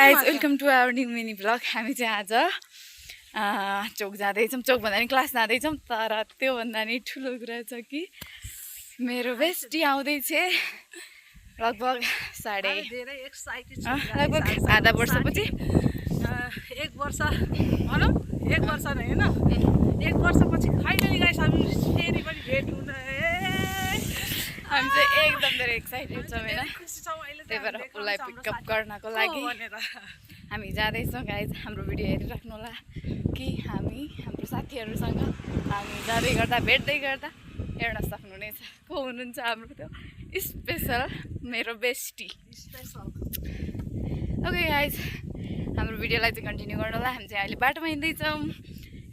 Guys welcome to our new mini blog. हामी चाहिँ आज चोक जाँदैछौँ। चोक भन्दा नि क्लास जाँदैछौँ। तर त्योभन्दा नि ठुलो कुरा छ कि मेरो बेस्टी आउँदैछ लगभग लगभग आधा वर्षपछि। 1 वर्ष भनौँ 1 वर्ष नै होइन 1 वर्षपछि फाइनली गाइस हामी फेरि पनि भेट हुन हामी चाहिँ एकदम धेरै एक्साइटेड छौँ होइन। त्यही भएर उसलाई पिकअप गर्नको लागि हामी जाँदैछौँ। गाइज हाम्रो भिडियो हेरिराख्नु होला कि हामी हाम्रो साथीहरूसँग हामी जाँदै गर्दा भेट्दै गर्दा हेर्न सक्नुहुनेछ को हुनुहुन्छ हाम्रो त्यो स्पेसल मेरो बेस्टी स्पेसल। ओके गाइज हाम्रो भिडियोलाई चाहिँ कन्टिन्यू गर्नु होला। हामी चाहिँ अहिले बाटोमा हिँड्दैछौँ।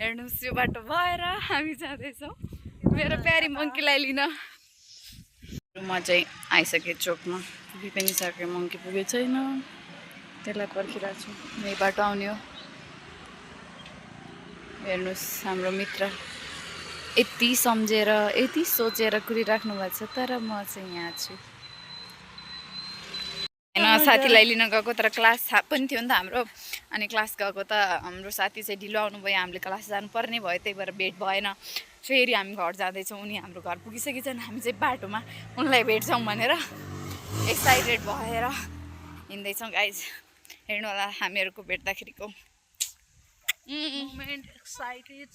हेर्नुहोस् यो बाटो भएर हामी जाँदैछौँ मेरो प्यारी मङ्कीलाई लिन। म चाहिँ आइसकेँ चोकमा, पुगि पनि सकेँ। मङ्की पुगेको छैन, त्यसलाई पर्खिरहेको छु। यही बाटो आउने हो। हेर्नुहोस् हाम्रो मित्र यति सम्झेर यति सोचेर कुरिराख्नु भएको छ, तर म चाहिँ यहाँ छु होइन। साथीलाई लिन गएको तर क्लास पनि थियो नि त हाम्रो। अनि क्लास गएको त हाम्रो साथी चाहिँ ढिलो आउनुभयो, हामीले क्लास जानुपर्ने भयो, त्यही भएर भेट भएन। फेरि हामी घर जाँदैछौँ। उनी हाम्रो घर पुगिसकेको छन्। हामी चाहिँ बाटोमा उनलाई भेट्छौँ भनेर एक्साइटेड भएर हिँड्दैछौँ। गाइज हेर्नु होला हामीहरूको भेट्दाखेरिको मोमेन्ट। एक्साइटेड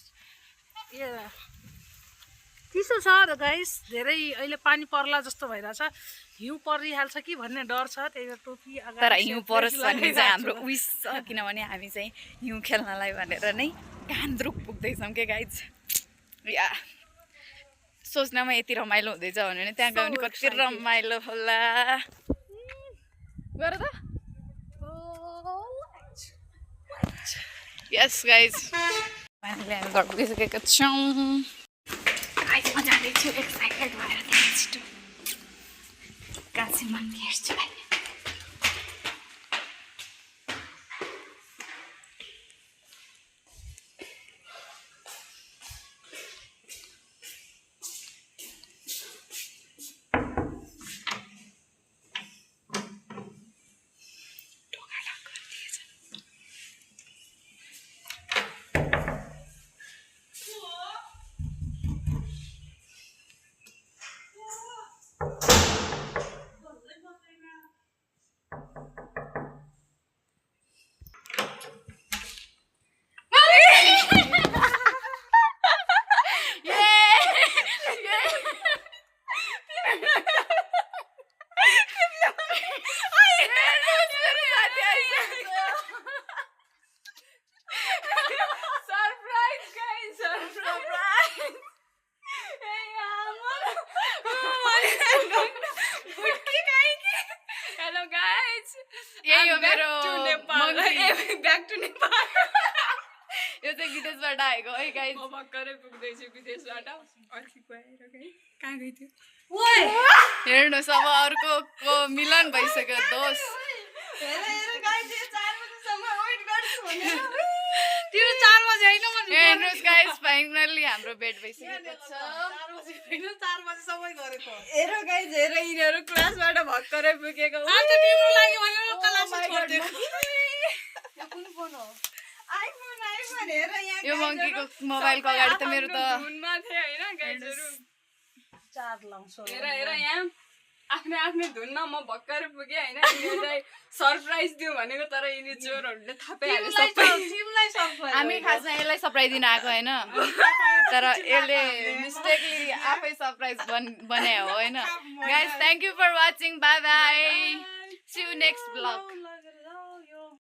चिसो छ र गाइस, धेरै अहिले पानी पर्ला जस्तो भइरहेछ। हिउँ परिहाल्छ कि भन्ने डर छ, त्यही भएर टोपी अगाडि। तर हिउँ परोस् भन्ने चाहिँ हाम्रो विस छ, किनभने हामी चाहिँ हिउँ खेल्नलाई भनेर नै गान्द्रुक पुग्दैछौँ के गाइज। या सोच्नमा यति रमाइलो हुँदैछ भने त्यहाँ गयो भने कति रमाइलो होला। गर त यस गाइज फाइनली हामी घर पुगिसकेका छौँ। गाइज म जाँदैछु एक्साइटेड भएर छिटो कहाँ चाहिँ मन हेर्छु अहिले। हेलो गाइज, यही हो मेरो ब्याक टु नेपाल। यो चाहिँ विदेशबाट आएको है गाइज। म भर्खरै पुग्दैछु विदेशबाट। कहाँ गइ थियो हेर्नुहोस्। अब अर्को मिलन भइसक्यो दोष। तिम्रो 4 बजे होइन म हेर्नुहोस् गाइज फाइनली हाम्रो भेट भइसकेको छ। 4 बजेसम्म गरेको। हेर गाइज हेर यिनीहरू क्लासबाट भर्खरै पुगेको। अन्त तिम्रो लागि भनेर क्लास छोड्दिएको। कुन फोन हो? आइफोन हेर यहाँ। यो मङ्कीको मोबाइलको अगाडि त मेरो त धुनमा थिए हैन गाइजहरु। 4 लाउँछु। हेर यहाँ आफ्नै धुनमा म भर्खरै पुगे हैन। यिनीलाई सरप्राइज दिउ भनेको तर यिनी चोरहरुले थापाइहाले सबै। टिमलाई सरप्राइज। हामी खासमा यसलाई सरप्राइज दिन आएको हैन, तर यसले मिस्टेकली आफै सरप्राइज बने हो हैन। Guys thank you for watching. Bye bye, see you next blog.